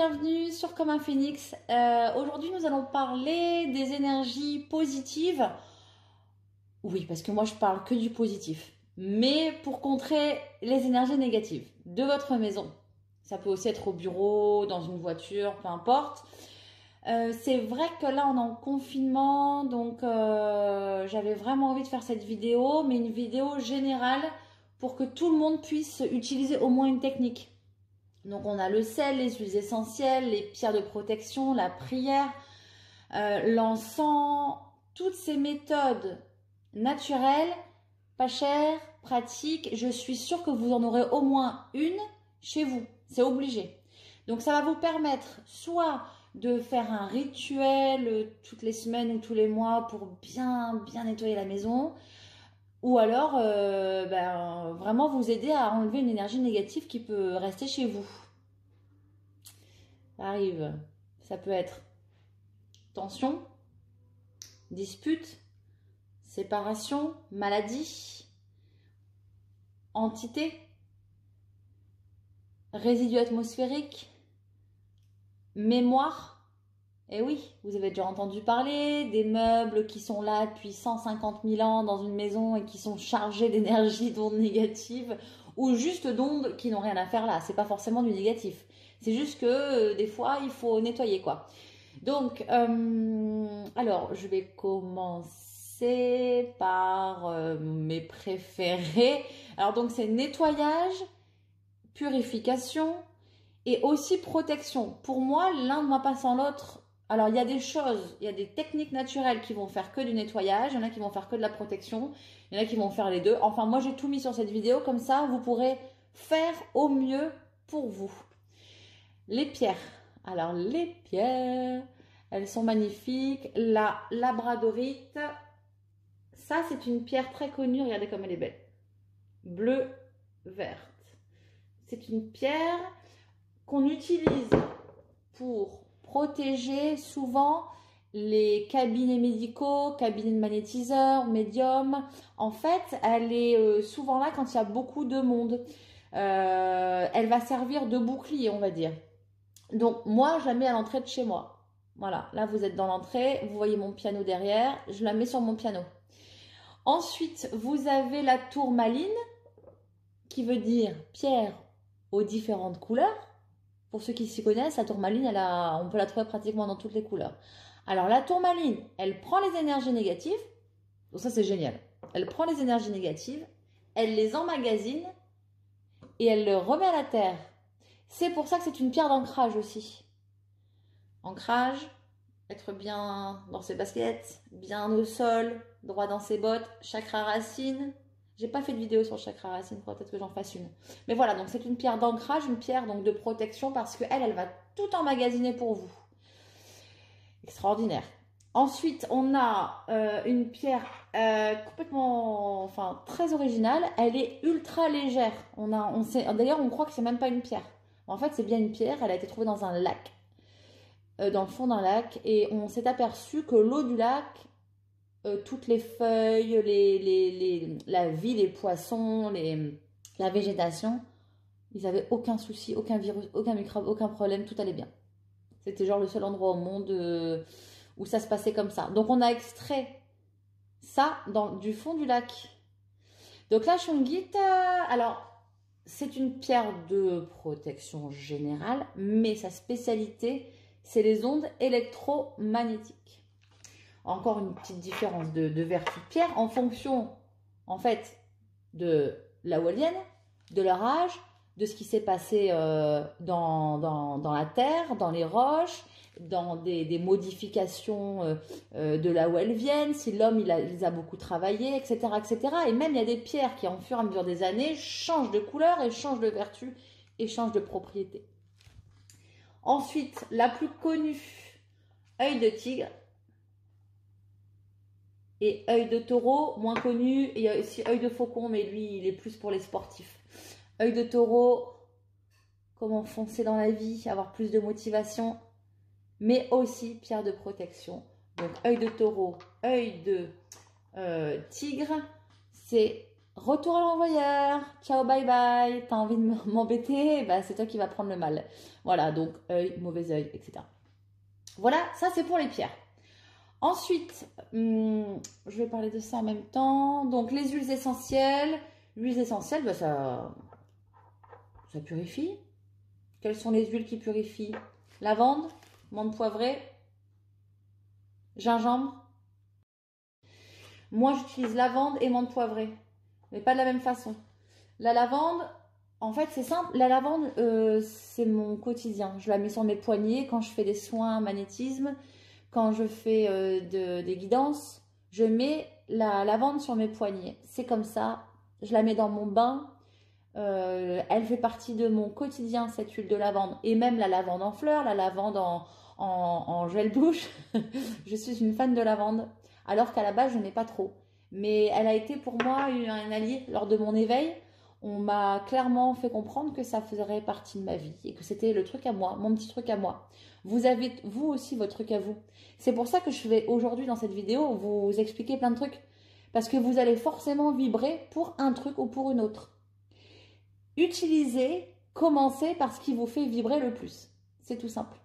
bienvenue sur Comme un Phénix. Aujourd'hui, nous allons parler des énergies positives. Oui, parce que moi, je parle que du positif. Mais pour contrer les énergies négatives de votre maison. Ça peut aussi être au bureau, dans une voiture, peu importe. C'est vrai que là, on est en confinement, donc j'avais vraiment envie de faire cette vidéo, mais une vidéo générale pour que tout le monde puisse utiliser au moins une technique. Donc on a le sel, les huiles essentielles, les pierres de protection, la prière, l'encens, toutes ces méthodes naturelles, pas chères, pratiques. Je suis sûre que vous en aurez au moins une chez vous, c'est obligé. Donc ça va vous permettre soit de faire un rituel toutes les semaines ou tous les mois pour bien nettoyer la maison, ou alors vraiment vous aider à enlever une énergie négative qui peut rester chez vous. Ça arrive, ça peut être tension, dispute, séparation, maladie, entité, résidus atmosphériques, mémoire. Et oui, vous avez déjà entendu parler des meubles qui sont là depuis 150 000 ans dans une maison et qui sont chargés d'énergie, d'ondes négatives ou juste d'ondes qui n'ont rien à faire là. C'est pas forcément du négatif. C'est juste que des fois, il faut nettoyer quoi. Donc, alors, je vais commencer par mes préférés. Alors donc, c'est nettoyage, purification et aussi protection. Pour moi, l'un ne va pas sans l'autre. Alors, il y a des choses, il y a des techniques naturelles qui vont faire que du nettoyage, il y en a qui vont faire que de la protection, il y en a qui vont faire les deux. Enfin, moi, j'ai tout mis sur cette vidéo, comme ça, vous pourrez faire au mieux pour vous. Les pierres. Alors, les pierres, elles sont magnifiques. La labradorite, ça, c'est une pierre très connue. Regardez comme elle est belle. Bleu, verte. C'est une pierre qu'on utilise pour protéger souvent les cabinets médicaux, cabinets de magnétiseurs, médiums. En fait, elle est souvent là quand il y a beaucoup de monde. Elle va servir de bouclier, on va dire. Donc, moi, je la mets à l'entrée de chez moi. Voilà, là, vous êtes dans l'entrée, vous voyez mon piano derrière, je la mets sur mon piano. Ensuite, vous avez la tourmaline, qui veut dire pierre aux différentes couleurs. Pour ceux qui s'y connaissent, la tourmaline, on peut la trouver pratiquement dans toutes les couleurs. Alors, la tourmaline, elle prend les énergies négatives. Donc ça, c'est génial. Elle prend les énergies négatives, elle les emmagasine et elle les remet à la terre. C'est pour ça que c'est une pierre d'ancrage aussi. Ancrage, être bien dans ses baskets, bien au sol, droit dans ses bottes, chakra racine. J'ai pas fait de vidéo sur le chakra racine, il faudra peut-être que j'en fasse une. Mais voilà, donc c'est une pierre d'ancrage, une pierre donc de protection parce qu'elle va tout emmagasiner pour vous. Extraordinaire. Ensuite, on a une pierre complètement, enfin très originale. Elle est ultra légère. D'ailleurs, on croit que c'est même pas une pierre. En fait, c'est bien une pierre. Elle a été trouvée dans un lac, dans le fond d'un lac, et on s'est aperçu que l'eau du lac, toutes les feuilles, la vie, les poissons, la végétation, ils avaient aucun souci, aucun virus, aucun microbe, aucun problème, tout allait bien. C'était genre le seul endroit au monde où ça se passait comme ça. Donc on a extrait ça du fond du lac. Donc la shungite, alors c'est une pierre de protection générale, mais sa spécialité, c'est les ondes électromagnétiques. Encore une petite différence de vertu de pierre en fonction, en fait, de là où elles viennent, de leur âge, de ce qui s'est passé dans la terre, dans les roches, dans des modifications de là où elles viennent, si l'homme il les a beaucoup travaillé, etc., etc. Et même il y a des pierres qui, en fur et à mesure des années, changent de couleur et changent de vertu et changent de propriété. Ensuite, la plus connue, œil de tigre. Et œil de taureau, moins connu. Et il y a aussi œil de faucon, mais lui, il est plus pour les sportifs. Œil de taureau, comment foncer dans la vie, avoir plus de motivation, mais aussi pierre de protection. Donc œil de taureau, œil de tigre, c'est Retour à l'envoyeur, ciao bye bye, t'as envie de m'embêter, bah, c'est toi qui vas prendre le mal. Voilà, donc œil, mauvais œil, etc. Voilà, ça c'est pour les pierres. Ensuite, je vais parler de ça en même temps. Donc les huiles essentielles. L'huile essentielle, bah, ça purifie. Quelles sont les huiles qui purifient? Lavande, menthe poivrée, gingembre. Moi, j'utilise lavande et menthe poivrée, mais pas de la même façon. La lavande, en fait, c'est simple. La lavande, c'est mon quotidien. Je la mets sur mes poignets quand je fais des soins magnétisme, quand je fais des guidances. Je mets la lavande sur mes poignets. C'est comme ça. Je la mets dans mon bain. Elle fait partie de mon quotidien, cette huile de lavande. Et même la lavande en fleurs, la lavande en gel douche. Je suis une fan de lavande. Alors qu'à la base, je n'ai pas trop. Mais elle a été pour moi un allié lors de mon éveil. On m'a clairement fait comprendre que ça ferait partie de ma vie et que c'était le truc à moi, mon petit truc à moi. Vous avez, vous aussi, votre truc à vous. C'est pour ça que je vais aujourd'hui dans cette vidéo vous expliquer plein de trucs. Parce que vous allez forcément vibrer pour un truc ou pour une autre. Utilisez, commencez par ce qui vous fait vibrer le plus. C'est tout simple.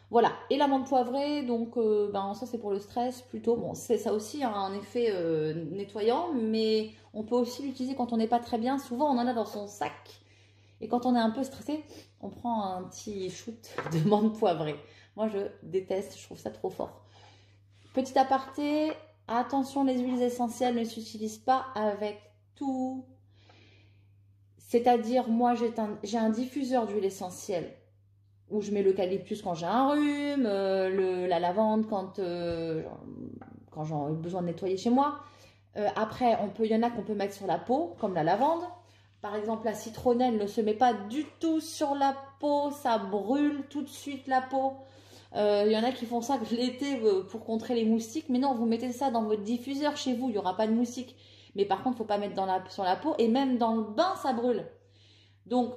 Voilà, et la menthe poivrée, donc ça c'est pour le stress plutôt. Bon, ça aussi a un effet nettoyant, mais on peut aussi l'utiliser quand on n'est pas très bien. Souvent on en a dans son sac. Et quand on est un peu stressé, on prend un petit shoot de menthe poivrée. Moi je déteste, je trouve ça trop fort. Petit aparté, attention, les huiles essentielles ne s'utilisent pas avec tout. C'est-à-dire, moi j'ai un diffuseur d'huile essentielle où je mets l'eucalyptus quand j'ai un rhume, la lavande quand j'ai besoin de nettoyer chez moi. Après, il y en a qu'on peut mettre sur la peau, comme la lavande. Par exemple, la citronnelle ne se met pas du tout sur la peau, ça brûle tout de suite la peau. Il y en a qui font ça l'été pour contrer les moustiques, mais non, vous mettez ça dans votre diffuseur chez vous, il n'y aura pas de moustiques. Mais par contre, il ne faut pas mettre sur la peau, et même dans le bain, ça brûle. Donc,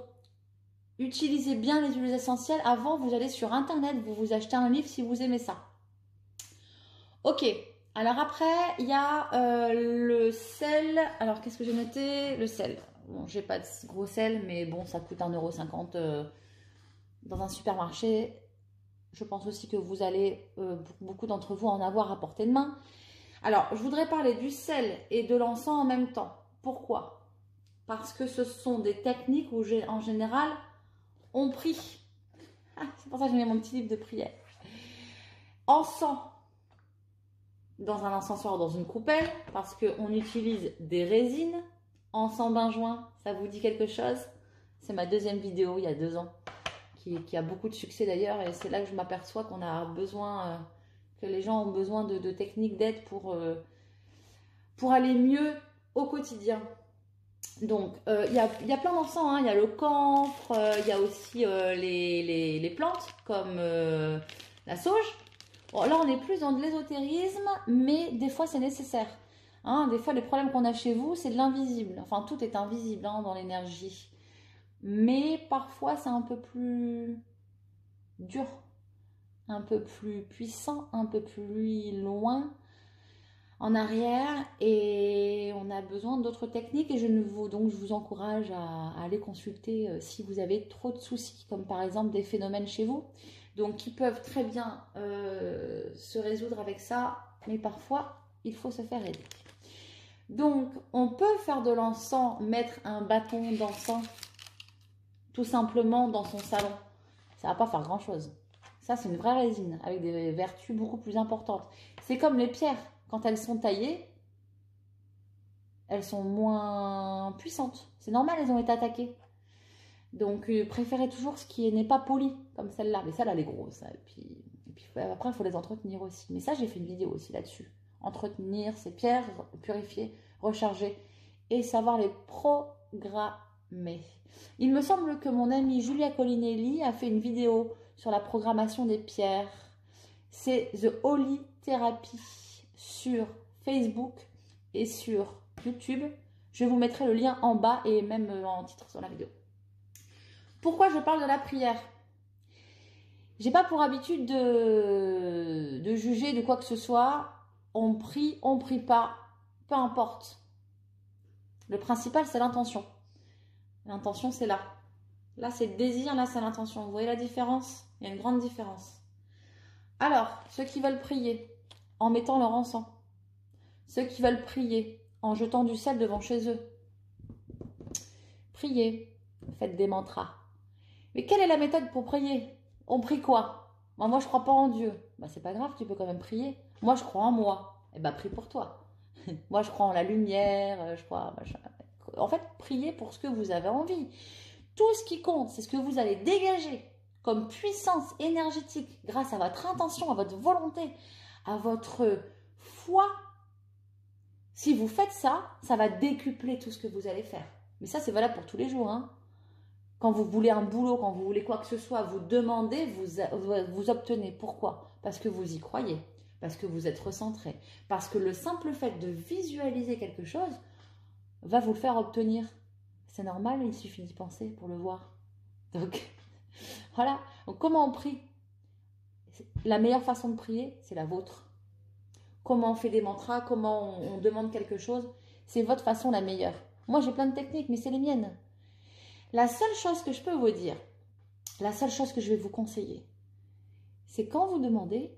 utilisez bien les huiles essentielles. Avant, vous allez sur internet, vous achetez un livre si vous aimez ça. Ok, alors après, il y a le sel. Alors, qu'est-ce que j'ai noté? Le sel. Bon, j'ai pas de gros sel, mais bon, ça coûte 1,50 € dans un supermarché. Je pense aussi que vous allez, beaucoup d'entre vous, en avoir à portée de main. Alors, je voudrais parler du sel et de l'encens en même temps. Pourquoi? Parce que ce sont des techniques où, en général, on prie. Ah, c'est pour ça que j'ai mis mon petit livre de prière. Encens dans un encensoir, dans une coupelle, parce qu'on utilise des résines. Encens benjoin, ça vous dit quelque chose? C'est ma deuxième vidéo il y a 2 ans, qui a beaucoup de succès d'ailleurs, et c'est là que je m'aperçois qu'on a besoin, que les gens ont besoin de techniques d'aide pour aller mieux au quotidien. Donc, il y a plein d'encens, hein. Il y a le camphre, il y a aussi les plantes comme la sauge. Bon, là, on est plus dans de l'ésotérisme, mais des fois, c'est nécessaire. Hein, des fois, les problèmes qu'on a chez vous, c'est de l'invisible. Enfin, tout est invisible hein, dans l'énergie. Mais parfois, c'est un peu plus dur, un peu plus puissant, un peu plus loin en arrière, et on a besoin d'autres techniques, et donc je vous encourage à aller consulter si vous avez trop de soucis, comme par exemple des phénomènes chez vous, donc qui peuvent très bien se résoudre avec ça, mais parfois il faut se faire aider. Donc on peut faire de l'encens, mettre un bâton d'encens tout simplement dans son salon, ça va pas faire grand chose. Ça c'est une vraie résine avec des vertus beaucoup plus importantes. C'est comme les pierres. Quand elles sont taillées, elles sont moins puissantes. C'est normal, elles ont été attaquées. Donc, préférez toujours ce qui n'est pas poli, comme celle-là. Mais celle-là, elle est grosse. Hein. Et puis après, il faut les entretenir aussi. Mais ça, j'ai fait une vidéo aussi là-dessus. Entretenir ces pierres, purifier, recharger et savoir les programmer. Il me semble que mon amie Julia Colinelli a fait une vidéo sur la programmation des pierres. C'est The Holy Therapy sur Facebook et sur YouTube. Je vous mettrai le lien en bas et même en titre sur la vidéo. Pourquoi je parle de la prière? J'ai pas pour habitude de juger de quoi que ce soit. On prie pas, peu importe. Le principal, c'est l'intention. L'intention, c'est là. Là, c'est le désir, là, c'est l'intention. Vous voyez la différence? Il y a une grande différence. Alors, ceux qui veulent prier en mettant leur encens, ceux qui veulent prier en jetant du sel devant chez eux, priez, faites des mantras. Mais quelle est la méthode pour prier? On prie quoi? Moi, je crois pas en Dieu. C'est pas grave, tu peux quand même prier. Moi, je crois en moi. Prie pour toi. Moi, je crois en la lumière, je crois... En fait, priez pour ce que vous avez envie. Tout ce qui compte, c'est ce que vous allez dégager comme puissance énergétique grâce à votre intention, à votre volonté, à votre foi. Si vous faites ça, ça va décupler tout ce que vous allez faire. Mais ça, c'est valable pour tous les jours. Quand vous voulez un boulot, quand vous voulez quoi que ce soit, vous demandez, vous obtenez. Pourquoi? Parce que vous y croyez, parce que vous êtes recentré, parce que le simple fait de visualiser quelque chose va vous le faire obtenir. C'est normal, il suffit d'y penser pour le voir. Donc, voilà. Donc, comment on prie? La meilleure façon de prier, c'est la vôtre. Comment on fait des mantras, comment on demande quelque chose, c'est votre façon la meilleure. Moi, j'ai plein de techniques, mais c'est les miennes. La seule chose que je peux vous dire, la seule chose que je vais vous conseiller, c'est quand vous demandez,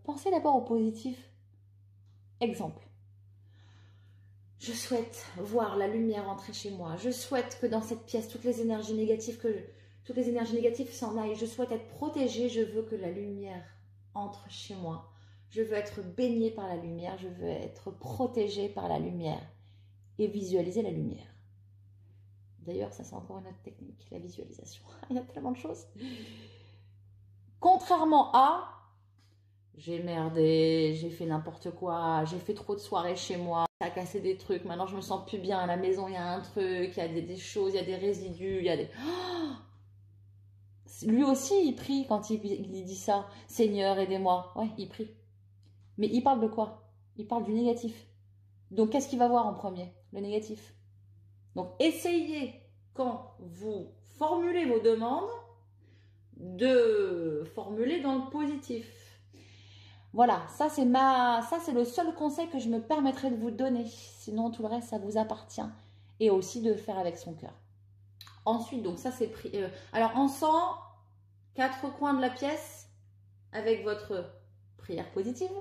pensez d'abord au positif. Exemple. Je souhaite voir la lumière entrer chez moi. Je souhaite que dans cette pièce, toutes les énergies négatives s'en aillent. Je souhaite être protégée. Je veux que la lumière entre chez moi. Je veux être baignée par la lumière. Je veux être protégée par la lumière. Et visualiser la lumière. D'ailleurs, ça c'est encore une autre technique, la visualisation. Il y a tellement de choses. Contrairement à j'ai merdé, j'ai fait n'importe quoi, j'ai fait trop de soirées chez moi, ça a cassé des trucs, maintenant je me sens plus bien, à la maison il y a un truc, il y a des choses, il y a des résidus, il y a des... Oh, lui aussi il prie quand il dit ça, Seigneur aidez-moi, ouais il prie. Mais il parle de quoi? Il parle du négatif. Donc qu'est-ce qu'il va voir en premier? Le négatif. Donc essayez quand vous formulez vos demandes de formuler dans le positif. Voilà, ça c'est le seul conseil que je me permettrai de vous donner. Sinon, tout le reste, ça vous appartient. Et aussi de le faire avec son cœur. Ensuite, donc ça c'est... alors, encens, 4 coins de la pièce avec votre prière positive.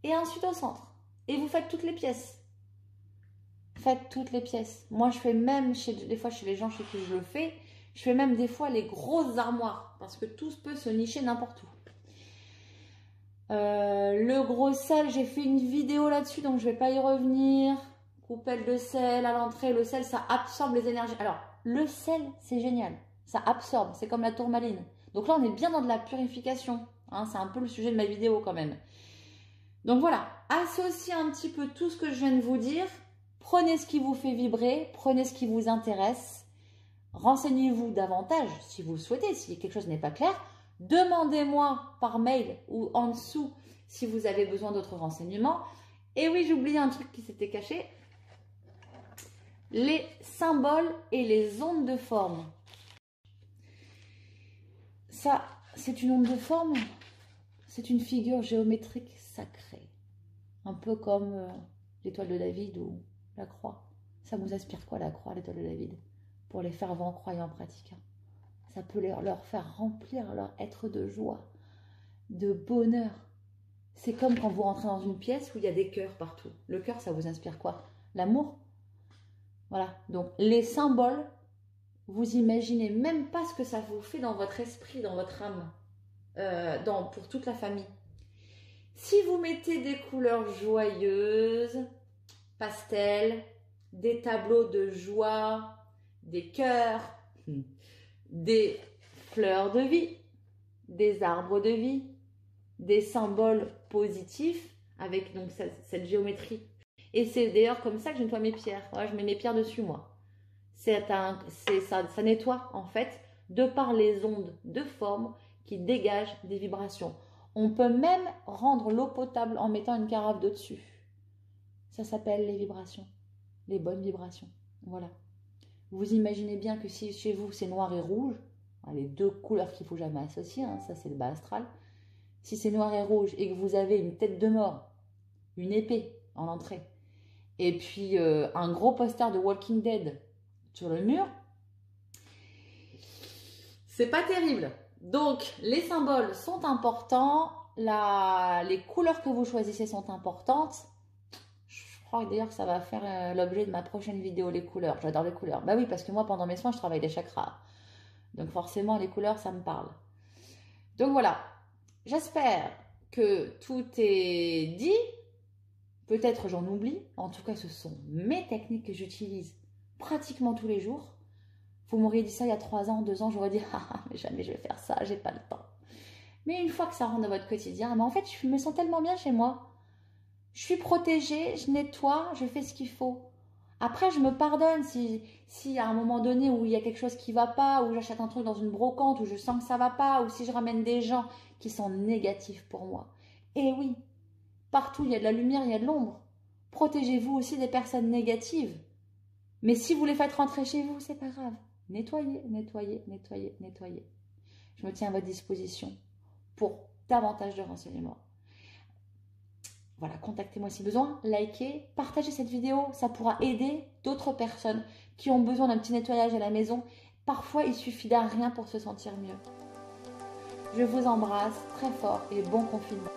Et ensuite au centre. Et vous faites toutes les pièces. Faites toutes les pièces. Moi, je fais même, des fois chez les gens chez qui je le fais, je fais même des fois les grosses armoires. Parce que tout peut se nicher n'importe où. Le gros sel, j'ai fait une vidéo là-dessus, donc je vais pas y revenir. Coupelle de sel à l'entrée. Le sel, ça absorbe les énergies. Alors, le sel, c'est génial. Ça absorbe, c'est comme la tourmaline. Donc là, on est bien dans de la purification. C'est un peu le sujet de ma vidéo quand même. Donc voilà, associez un petit peu tout ce que je viens de vous dire. Prenez ce qui vous fait vibrer, prenez ce qui vous intéresse. Renseignez-vous davantage si vous le souhaitez, si quelque chose n'est pas clair. Demandez-moi par mail ou en dessous si vous avez besoin d'autres renseignements. Et oui, j'ai oublié un truc qui s'était caché. Les symboles et les ondes de forme. Ça, c'est une onde de forme. C'est une figure géométrique sacrée. Un peu comme l'étoile de David ou la croix. Ça vous inspire quoi la croix, l'étoile de David? Pour les fervents croyants pratiquants. Ça peut leur faire remplir leur être de joie, de bonheur. C'est comme quand vous rentrez dans une pièce où il y a des cœurs partout. Le cœur, ça vous inspire quoi? L'amour. Voilà. Donc, les symboles, vous imaginez même pas ce que ça vous fait dans votre esprit, dans votre âme, pour toute la famille. Si vous mettez des couleurs joyeuses, pastel, des tableaux de joie, des cœurs, des fleurs de vie, des arbres de vie, des symboles positifs avec donc cette géométrie. Et c'est d'ailleurs comme ça que je nettoie mes pierres. Ouais, je mets mes pierres dessus, moi. Ça nettoie, en fait, de par les ondes de forme qui dégagent des vibrations. On peut même rendre l'eau potable en mettant une carafe dessus. Ça s'appelle les vibrations, les bonnes vibrations. Voilà. Vous imaginez bien que si chez vous c'est noir et rouge, les deux couleurs qu'il ne faut jamais associer, ça c'est le bas astral. Si c'est noir et rouge et que vous avez une tête de mort, une épée en entrée, et puis un gros poster de Walking Dead sur le mur, c'est pas terrible. Donc, les symboles sont importants, les couleurs que vous choisissez sont importantes. Je crois d'ailleurs que ça va faire l'objet de ma prochaine vidéo, les couleurs. J'adore les couleurs. Bah oui, parce que moi, pendant mes soins, je travaille les chakras. Donc forcément, les couleurs, ça me parle. Donc voilà, j'espère que tout est dit. Peut-être j'en oublie. En tout cas, ce sont mes techniques que j'utilise pratiquement tous les jours. Vous m'auriez dit ça il y a 3 ans, 2 ans, j'aurais dit ah, mais jamais je vais faire ça, j'ai pas le temps. Mais une fois que ça rentre dans votre quotidien, mais en fait, je me sens tellement bien chez moi. Je suis protégée, je nettoie, je fais ce qu'il faut. Après, je me pardonne si à un moment donné où il y a quelque chose qui ne va pas, ou j'achète un truc dans une brocante, où je sens que ça ne va pas, ou si je ramène des gens qui sont négatifs pour moi. Et oui, partout il y a de la lumière, il y a de l'ombre. Protégez-vous aussi des personnes négatives. Mais si vous les faites rentrer chez vous, c'est pas grave. Nettoyez, nettoyez, nettoyez, nettoyez. Je me tiens à votre disposition pour davantage de renseignements. Voilà, contactez-moi si besoin, likez, partagez cette vidéo, ça pourra aider d'autres personnes qui ont besoin d'un petit nettoyage à la maison. Parfois, il suffit d'un rien pour se sentir mieux. Je vous embrasse très fort et bon confinement.